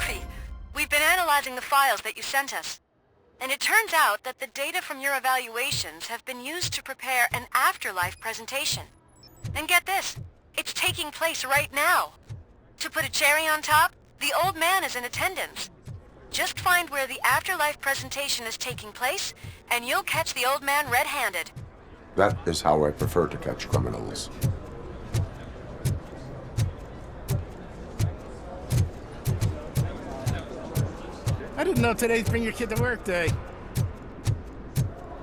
Murphy, we've been analyzing the files that you sent us. And it turns out that the data from your evaluations have been used to prepare an afterlife presentation. And get this, it's taking place right now. To put a cherry on top, the old man is in attendance. Just find where the afterlife presentation is taking place, and you'll catch the old man red-handed. That is how I prefer to catch criminals. I didn't know today's Bring Your Kid to Work Day.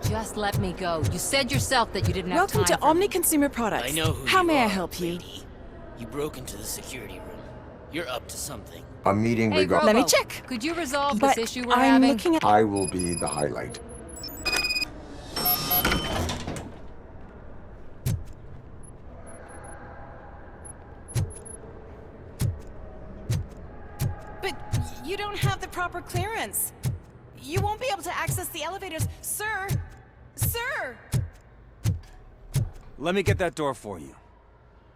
Just let me go. You said yourself that you didn't have time. Welcome to Omni Consumer Products. I know who How you may I are, help you? lady. You broke into the security room. You're up to something. A meeting Hey, regarding... Let me Robo, check. Could you resolve But this issue we're I'm having? looking at... I will be the highlight. But you don't have the proper clearance. You won't be able to access the elevators. Sir! Sir! Let me get that door for you.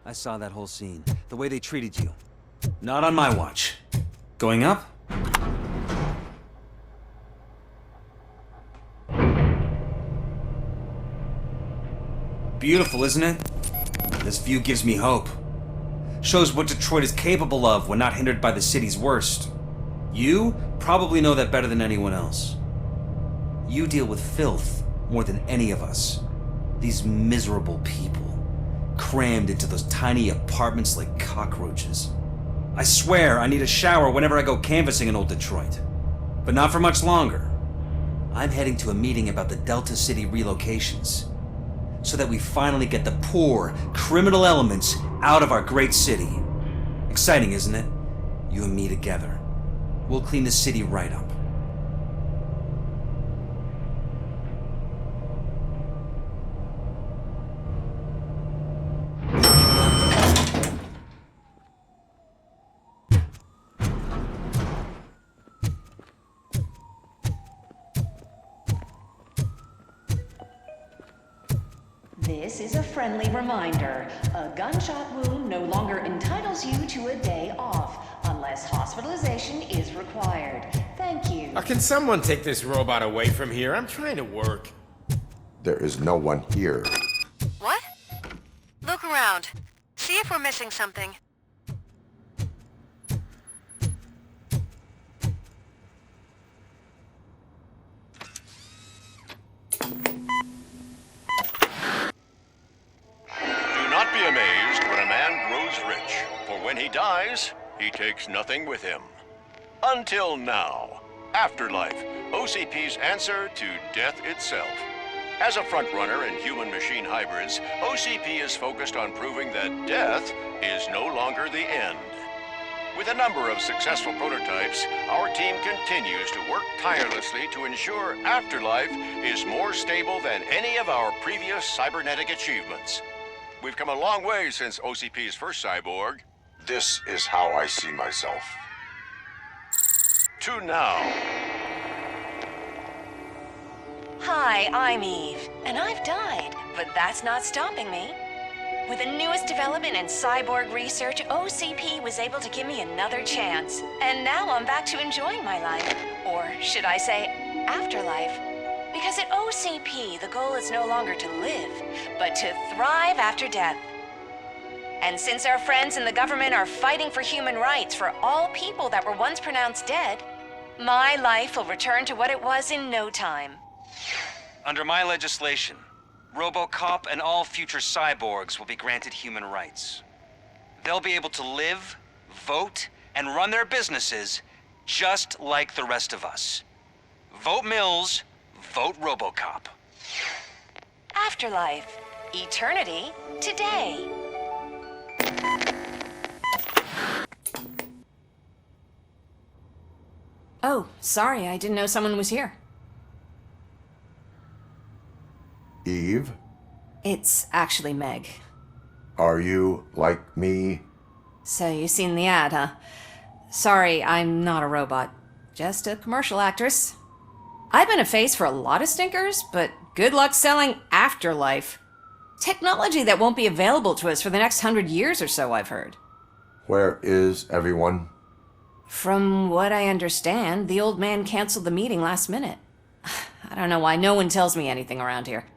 I saw that whole scene. The way they treated you. Not on my watch. Going up? Beautiful, isn't it? This view gives me hope. Shows what Detroit is capable of when not hindered by the city's worst. You probably know that better than anyone else. You deal with filth more than any of us. These miserable people, crammed into those tiny apartments like cockroaches. I swear I need a shower whenever I go canvassing in old Detroit. But not for much longer. I'm heading to a meeting about the Delta City relocations, so that we finally get the poor, criminal elements out of our great city. Exciting, isn't it? You and me together. We'll clean the city right up. This is a friendly reminder. A gunshot wound no longer entitles you to a day off, unless hospitalization is required. Thank you. Can someone take this robot away from here? I'm trying to work. There is no one here. What? Look around. See if we're missing something. Do not be amazed when a man grows rich, for when he dies, he takes nothing with him. Until now. Afterlife, OCP's answer to death itself. As a frontrunner in human-machine hybrids, OCP is focused on proving that death is no longer the end. With a number of successful prototypes, our team continues to work tirelessly to ensure Afterlife is more stable than any of our previous cybernetic achievements. We've come a long way since OCP's first cyborg. This is how I see myself. To now. Hi, I'm Eve, and I've died, but that's not stopping me. With the newest development in cyborg research, OCP was able to give me another chance. And now I'm back to enjoying my life. Or should I say, afterlife. Because at OCP, the goal is no longer to live, but to thrive after death. And since our friends in the government are fighting for human rights for all people that were once pronounced dead, my life will return to what it was in no time. Under my legislation, Robocop and all future cyborgs will be granted human rights. They'll be able to live, vote, and run their businesses just like the rest of us. Vote Mills, vote Robocop. Afterlife. Eternity. Today. Oh, sorry, I didn't know someone was here. Eve, It's actually Meg. are you like me? So you've seen the ad, huh? Sorry, I'm not a robot. Just a commercial actress. I've been a face for a lot of stinkers, but good luck selling Afterlife. Technology that won't be available to us for the next 100 years or so, I've heard. Where is everyone? From what I understand, the old man canceled the meeting last minute. I don't know why no one tells me anything around here.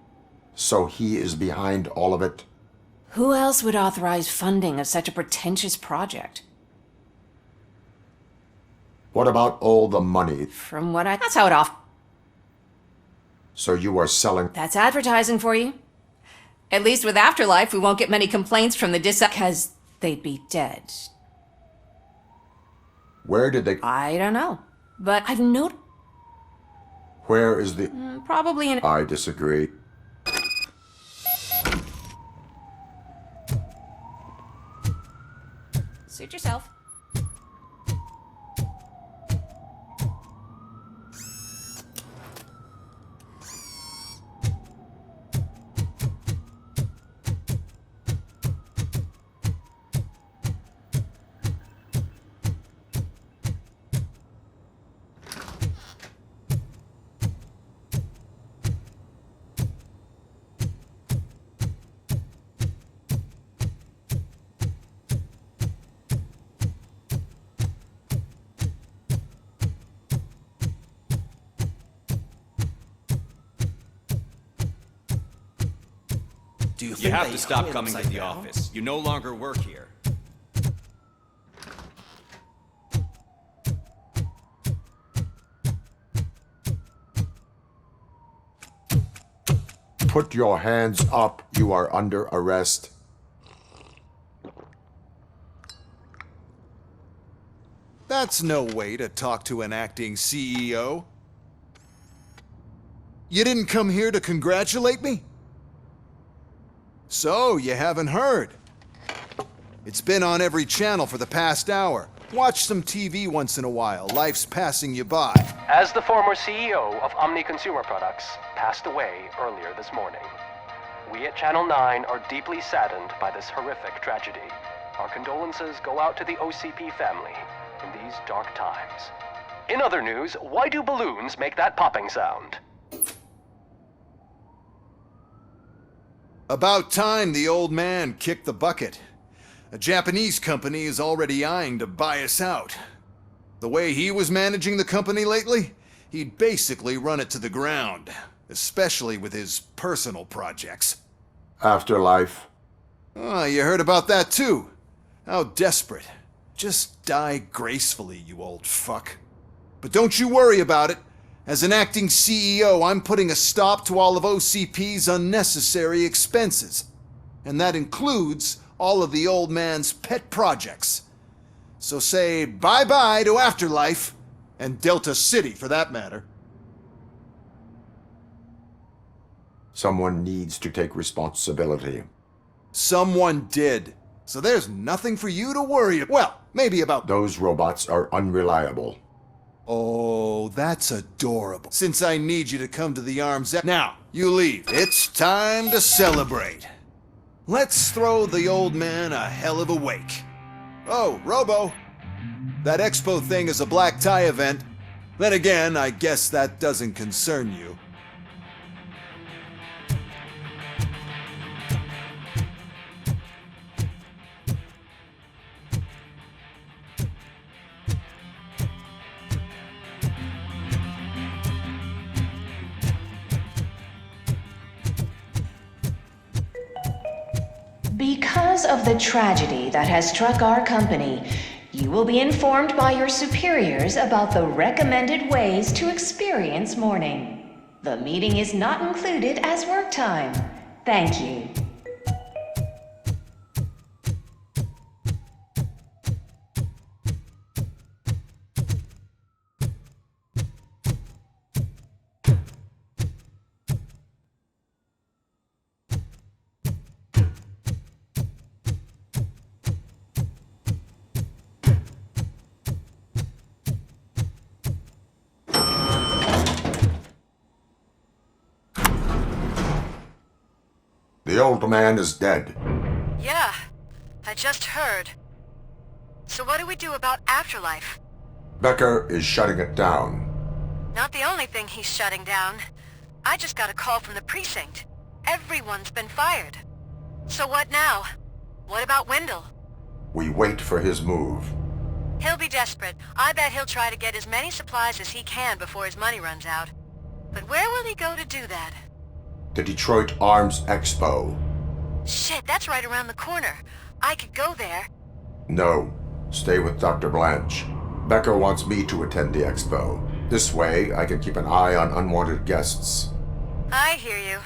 So he is behind all of it? Who else would authorize funding of such a pretentious project? What about all the money? That's how it off. So you are selling... That's advertising for you. At least with Afterlife, we won't get many complaints from the because they'd be dead. Where did they... I don't know. But I've noted... Where is the... Probably in... I disagree. Suit yourself. You have to stop coming to the office. You no longer work here. Put your hands up. You are under arrest. That's no way to talk to an acting CEO. You didn't come here to congratulate me? So, you haven't heard. It's been on every channel for the past hour. Watch some TV once in a while. Life's passing you by. As the former CEO of Omni Consumer Products passed away earlier this morning, we at Channel 9 are deeply saddened by this horrific tragedy. Our condolences go out to the OCP family in these dark times. In other news, why do balloons make that popping sound? About time the old man kicked the bucket. A Japanese company is already eyeing to buy us out. The way he was managing the company lately, he'd basically run it to the ground, especially with his personal projects. Afterlife. Oh, you heard about that too. How desperate. Just die gracefully, you old fuck. But don't you worry about it. As an acting CEO, I'm putting a stop to all of OCP's unnecessary expenses. And that includes all of the old man's pet projects. So say bye-bye to Afterlife, and Delta City for that matter. Someone needs to take responsibility. Someone did. So there's nothing for you to worry about. Well, maybe about... Those robots are unreliable. Oh, that's adorable. Since I need you to come to the arms... Now, you leave. It's time to celebrate. Let's throw the old man a hell of a wake. Oh, Robo. That expo thing is a black tie event. Then again, I guess that doesn't concern you. Because of the tragedy that has struck our company, you will be informed by your superiors about the recommended ways to experience mourning. The meeting is not included as work time. Thank you. The old man is dead. Yeah, I just heard. So what do we do about Afterlife? Becker is shutting it down. Not the only thing he's shutting down. I just got a call from the precinct. Everyone's been fired. So what now? What about Wendell? We wait for his move. He'll be desperate. I bet he'll try to get as many supplies as he can before his money runs out. But where will he go to do that? The Detroit Arms Expo. Shit, that's right around the corner. I could go there. No. Stay with Dr. Blanche. Becker wants me to attend the expo. This way, I can keep an eye on unwanted guests. I hear you.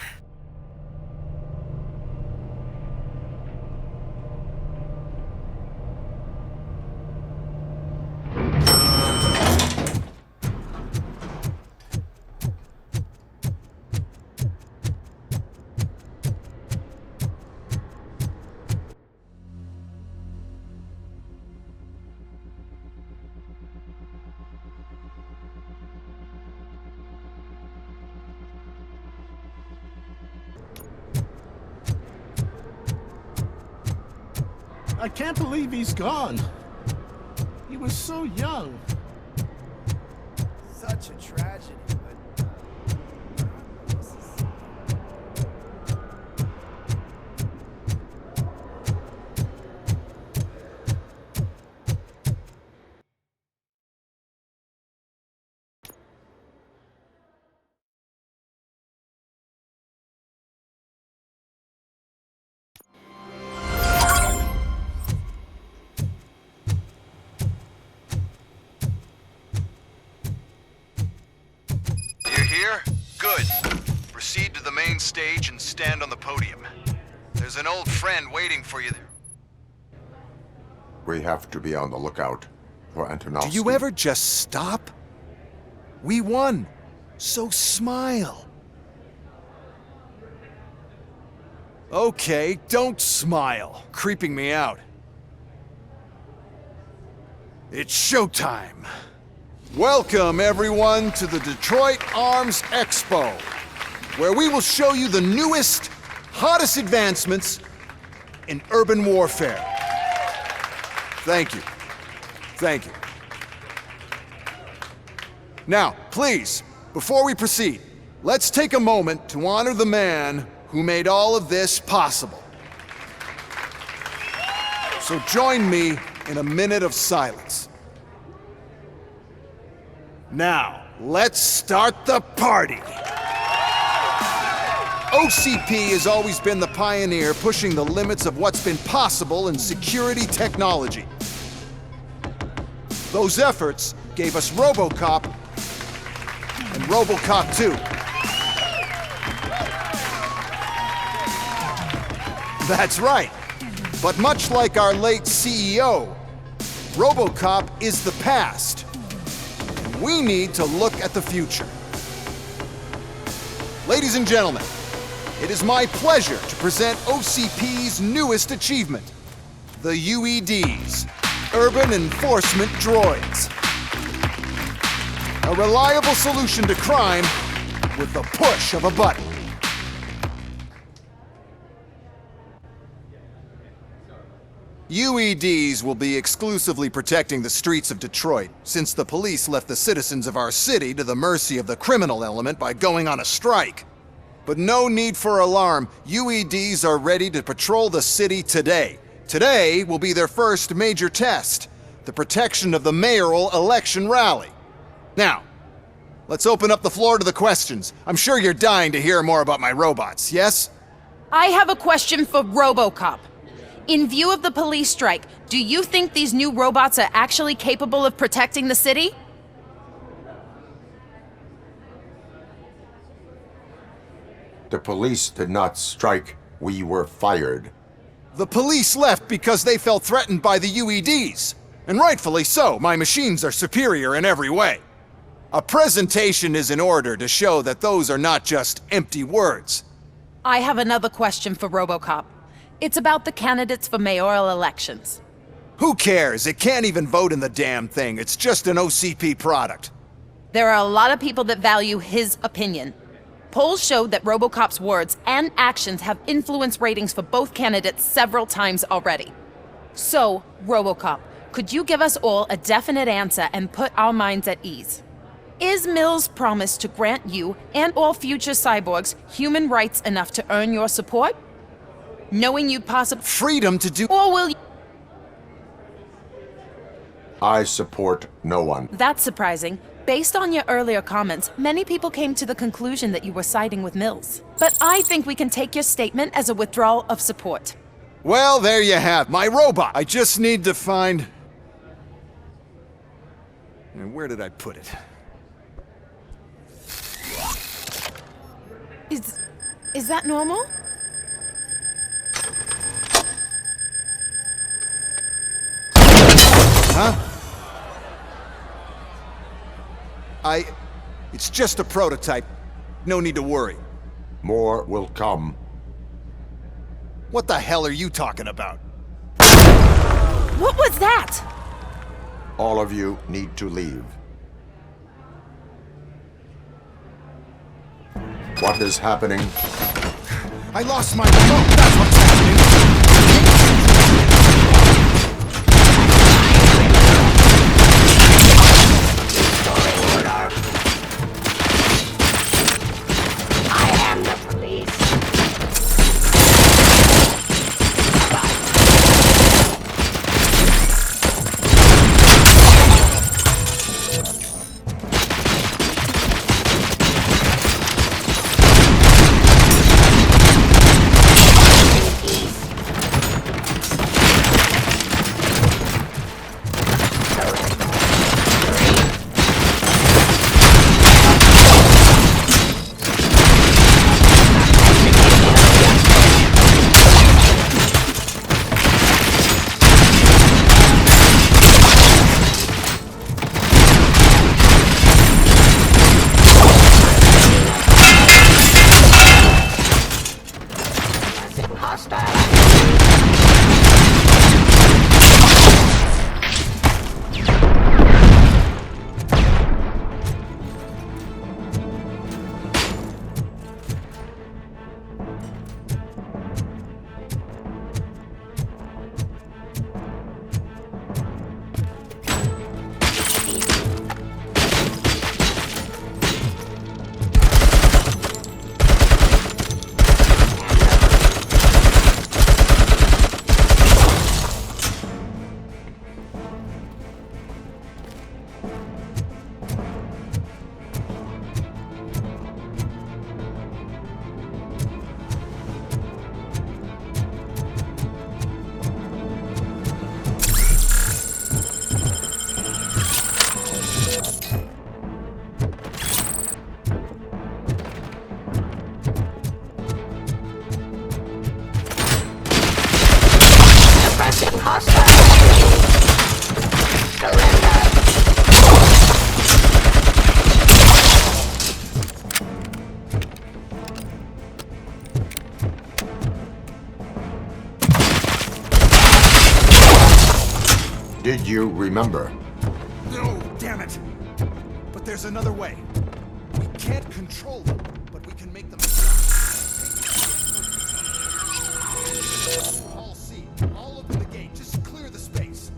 I can't believe he's gone. He was so young. Such a tragedy, but... Here? Good. Proceed to the main stage and stand on the podium. There's an old friend waiting for you there. We have to be on the lookout for Antonovsky. Do you ever just stop? We won, so smile. Okay, don't smile. Creeping me out. It's showtime. Welcome, everyone, to the Detroit Arms Expo, where we will show you the newest, hottest advancements in urban warfare. Thank you. Thank you. Now, please, before we proceed, let's take a moment to honor the man who made all of this possible. So join me in a minute of silence. Now, let's start the party! OCP has always been the pioneer pushing the limits of what's been possible in security technology. Those efforts gave us Robocop and Robocop 2. That's right. But much like our late CEO, Robocop is the past. We need to look at the future. Ladies and gentlemen, it is my pleasure to present OCP's newest achievement, the UEDs, Urban Enforcement Droids. A reliable solution to crime with the push of a button. UEDs will be exclusively protecting the streets of Detroit, since the police left the citizens of our city to the mercy of the criminal element by going on a strike. But no need for alarm. UEDs are ready to patrol the city today. Today will be their first major test, the protection of the mayoral election rally. Now, let's open up the floor to the questions. I'm sure you're dying to hear more about my robots, yes? I have a question for Robocop. In view of the police strike, do you think these new robots are actually capable of protecting the city? The police did not strike. We were fired. The police left because they felt threatened by the UEDs. And rightfully so. My machines are superior in every way. A presentation is in order to show that those are not just empty words. I have another question for Robocop. It's about the candidates for mayoral elections. Who cares? It can't even vote in the damn thing. It's just an OCP product. There are a lot of people that value his opinion. Polls showed that Robocop's words and actions have influenced ratings for both candidates several times already. So, Robocop, could you give us all a definite answer and put our minds at ease? Is Mills' promise to grant you and all future cyborgs human rights enough to earn your support? Knowing you'd possibly... Freedom to do... Or will you... I support no one. That's surprising. Based on your earlier comments, many people came to the conclusion that you were siding with Mills. But I think we can take your statement as a withdrawal of support. Well, there you have my robot. I just need to find... And where did I put it? Is that normal? Huh? It's just a prototype. No need to worry. More will come. What the hell are you talking about? What was that? All of you need to leave. What is happening? I lost my remote. That's what's happening. Did you remember? No, damn it! But there's another way. We can't control them, but we can make them stop. All C, all open the gate. Just clear the space.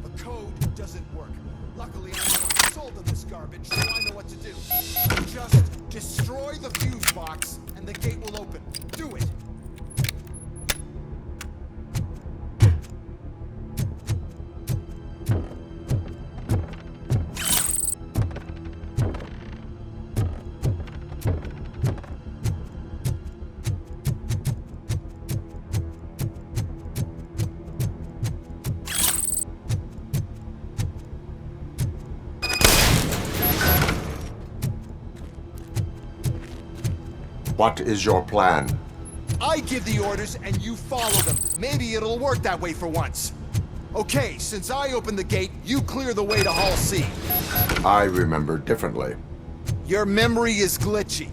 The code doesn't work. Luckily, I'm the one who sold them this garbage, so I know what to do. Just destroy the fuse box, and the gate will open. Do it! What is your plan? I give the orders and you follow them. Maybe it'll work that way for once. Okay, since I opened the gate, you clear the way to Hall C. I remember differently. Your memory is glitchy.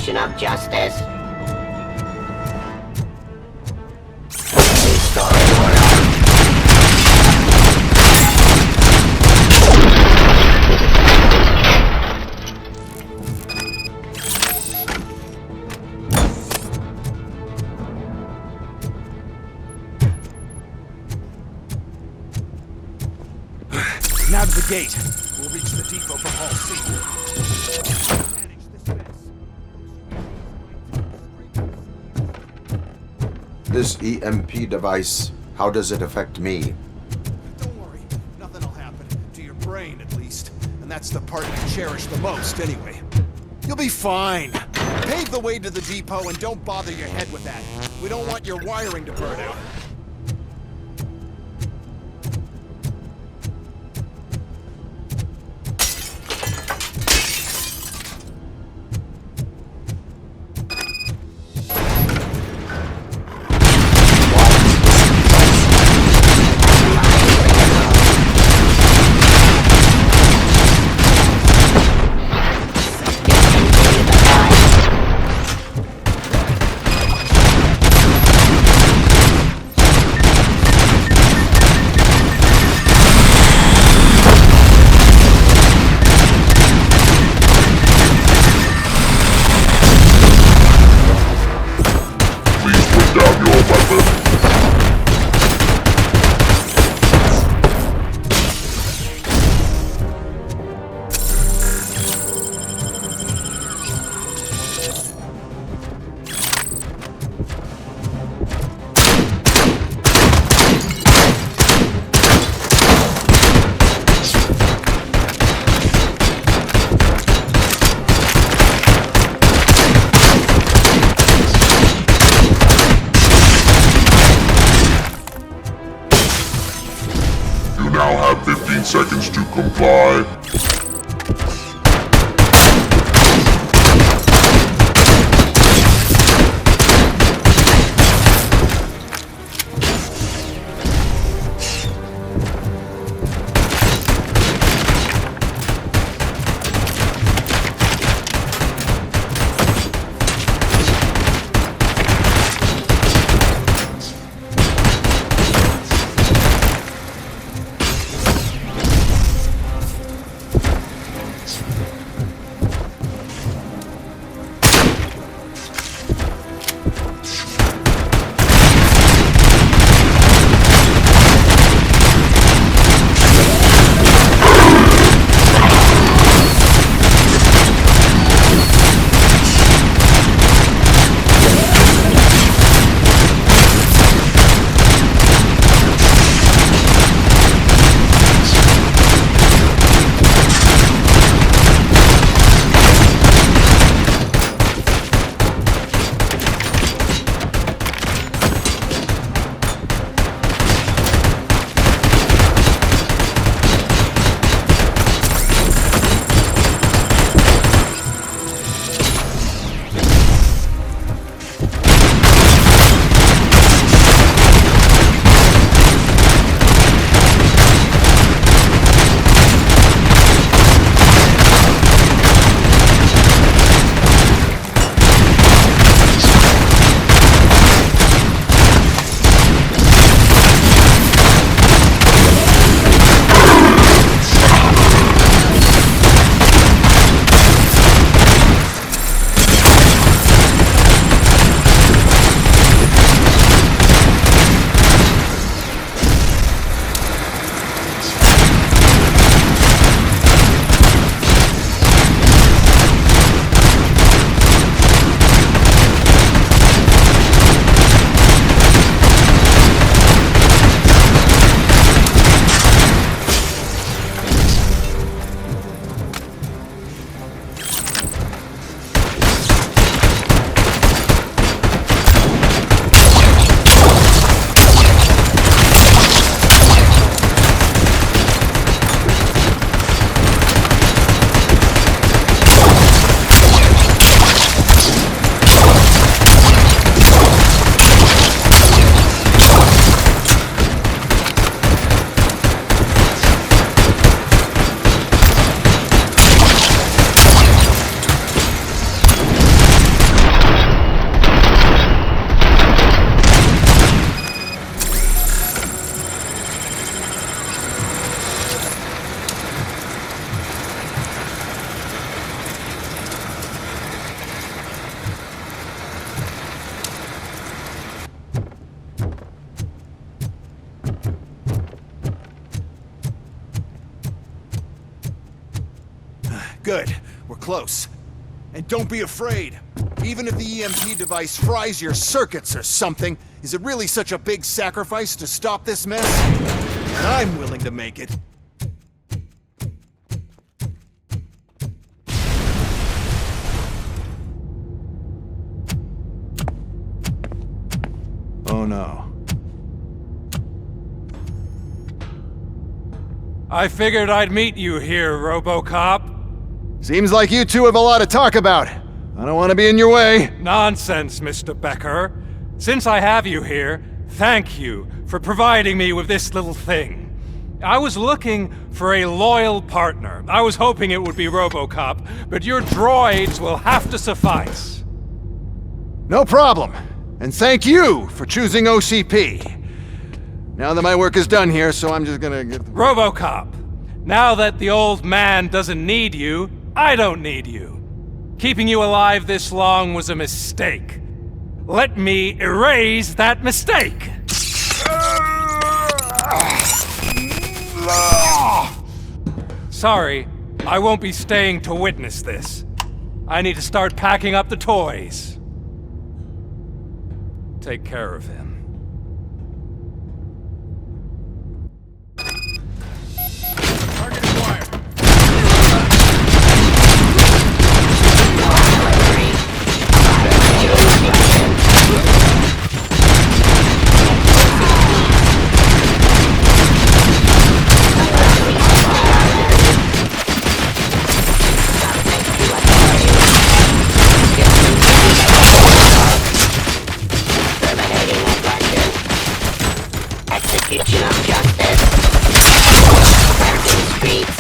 Mission of justice. Now to the gate. We'll reach the depot from Hall C. This EMP device, how does it affect me? Don't worry, nothing will happen. To your brain, at least. And that's the part you cherish the most, anyway. You'll be fine. Pave the way to the depot and don't bother your head with that. We don't want your wiring to burn out. Now have 15 seconds to comply. Good. We're close. And don't be afraid. Even if the EMP device fries your circuits or something, is it really such a big sacrifice to stop this mess? I'm willing to make it. Oh no. I figured I'd meet you here, Robocop. Seems like you two have a lot to talk about. I don't want to be in your way. Nonsense, Mr. Becker. Since I have you here, thank you for providing me with this little thing. I was looking for a loyal partner. I was hoping it would be Robocop, but your droids will have to suffice. No problem. And thank you for choosing OCP. Now that my work is done here, so I'm just gonna get... Robocop, now that the old man doesn't need you, I don't need you. Keeping you alive this long was a mistake. Let me erase that mistake! Sorry, I won't be staying to witness this. I need to start packing up the toys. Take care of him. Execution of justice. American streets.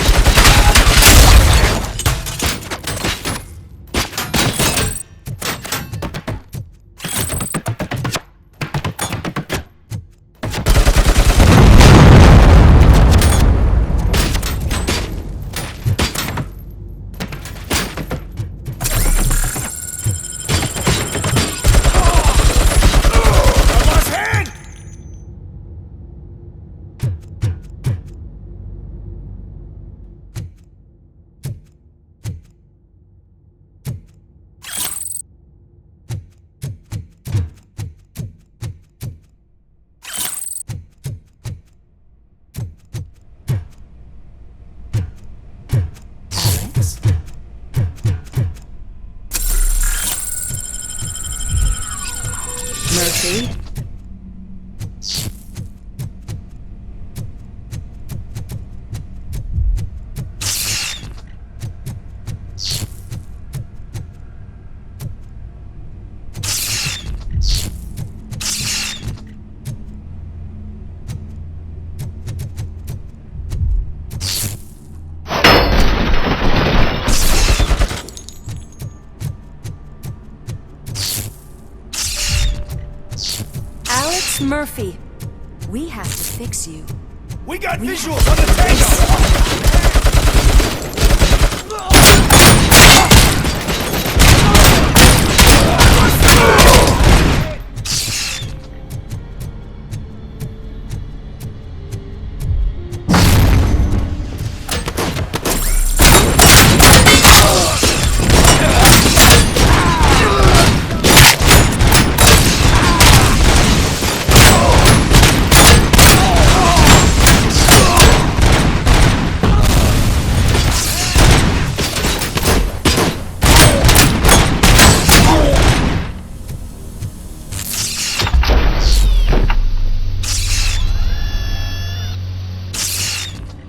Mercy? Murphy, we have to fix you. We got visuals on the tango!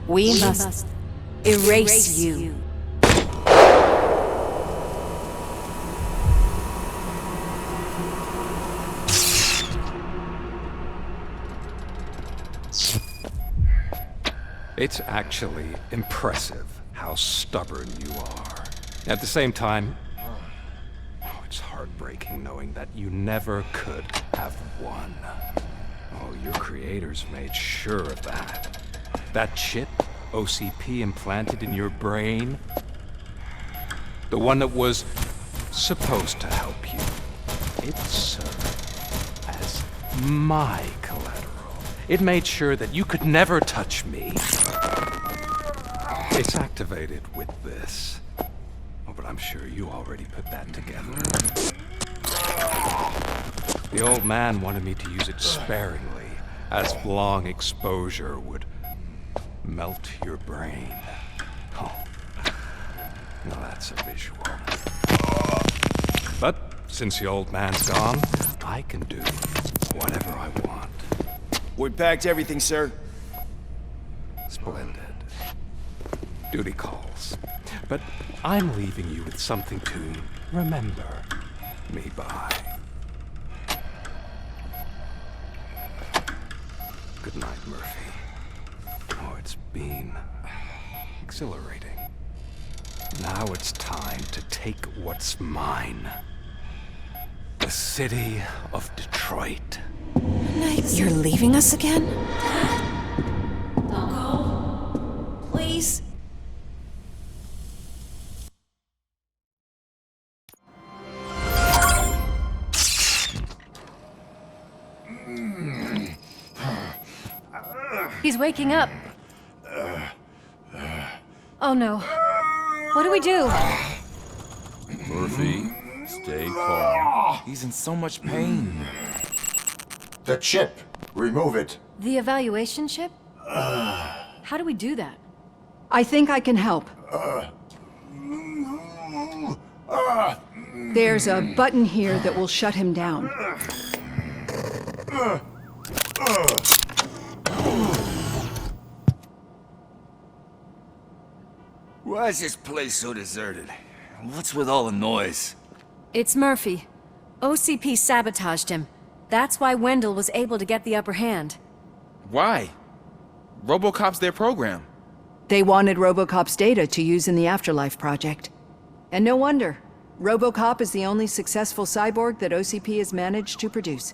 We must erase you. It's actually impressive how stubborn you are. At the same time, it's heartbreaking knowing that you never could have won. Oh, your creators made sure of that. That chip OCP implanted in your brain, the one that was supposed to help you, it served as my collateral. It made sure that you could never touch me. It's activated with this. I'm sure you already put that together. The old man wanted me to use it sparingly, as long exposure would melt your brain. Oh, now that's a visual. But since the old man's gone, I can do whatever I want. We packed everything, sir. Splendid. Duty calls. But I'm leaving you with something to remember me by. Good night, Murphy. Oh, it's been exhilarating. Now it's time to take what's mine. The city of Detroit. You're leaving us again? Don't go. Please. He's waking up. Oh no. What do we do? Murphy, stay calm. He's in so much pain. The chip. Remove it. The evaluation chip? How do we do that? I think I can help. There's a button here that will shut him down. Why is this place so deserted? What's with all the noise? It's Murphy. OCP sabotaged him. That's why Wendell was able to get the upper hand. Why? Robocop's their program. They wanted Robocop's data to use in the Afterlife project. And no wonder. Robocop is the only successful cyborg that OCP has managed to produce.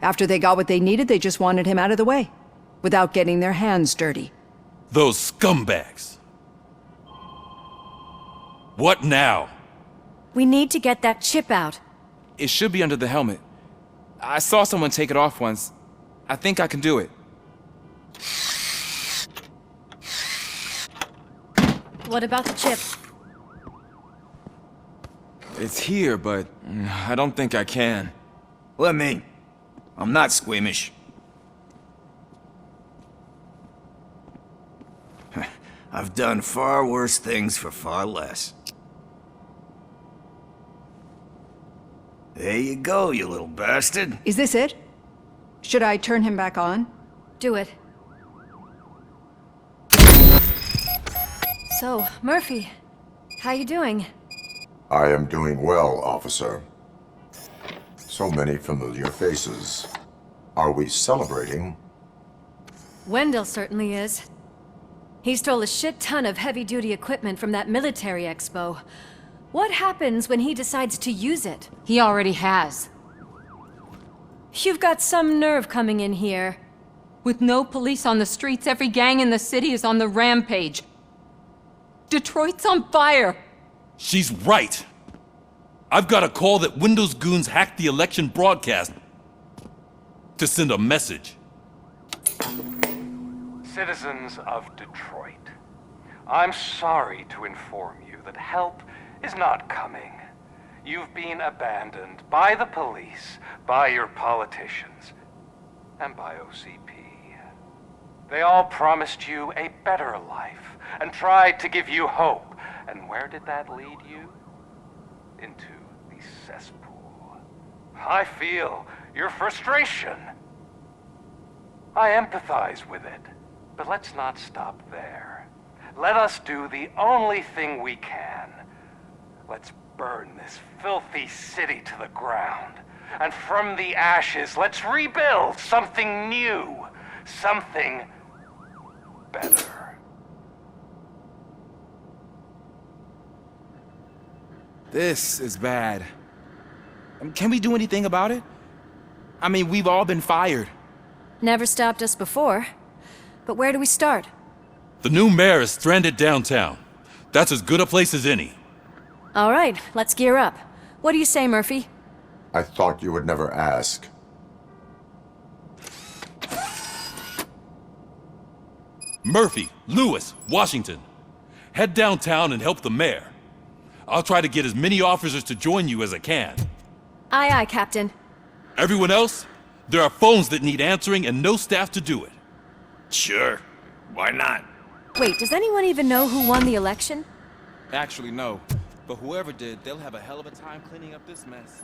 After they got what they needed, they just wanted him out of the way, without getting their hands dirty. Those scumbags. What now? We need to get that chip out. It should be under the helmet. I saw someone take it off once. I think I can do it. What about the chip? It's here, but I don't think I can. Let me. I'm not squeamish. I've done far worse things for far less. There you go, you little bastard. Is this it? Should I turn him back on? Do it. So, Murphy, how you doing? I am doing well, officer. So many familiar faces. Are we celebrating? Wendell certainly is. He stole a shit ton of heavy-duty equipment from that military expo. What happens when he decides to use it? He already has. You've got some nerve coming in here. With no police on the streets, every gang in the city is on the rampage. Detroit's on fire! She's right! I've got a call that Windows goons hacked the election broadcast to send a message. Citizens of Detroit, I'm sorry to inform you that help is not coming. You've been abandoned by the police, by your politicians, and by OCP. They all promised you a better life and tried to give you hope. And where did that lead you? Into the cesspool. I feel your frustration. I empathize with it, but let's not stop there. Let us do the only thing we can. Let's burn this filthy city to the ground. And from the ashes, let's rebuild something new. Something better. This is bad. Can we do anything about it? I mean, we've all been fired. Never stopped us before. But where do we start? The new mayor is stranded downtown. That's as good a place as any. All right, let's gear up. What do you say, Murphy? I thought you would never ask. Murphy, Lewis, Washington. Head downtown and help the mayor. I'll try to get as many officers to join you as I can. Aye, aye, Captain. Everyone else, there are phones that need answering and no staff to do it. Sure. Why not? Wait, does anyone even know who won the election? Actually, no. But whoever did, they'll have a hell of a time cleaning up this mess.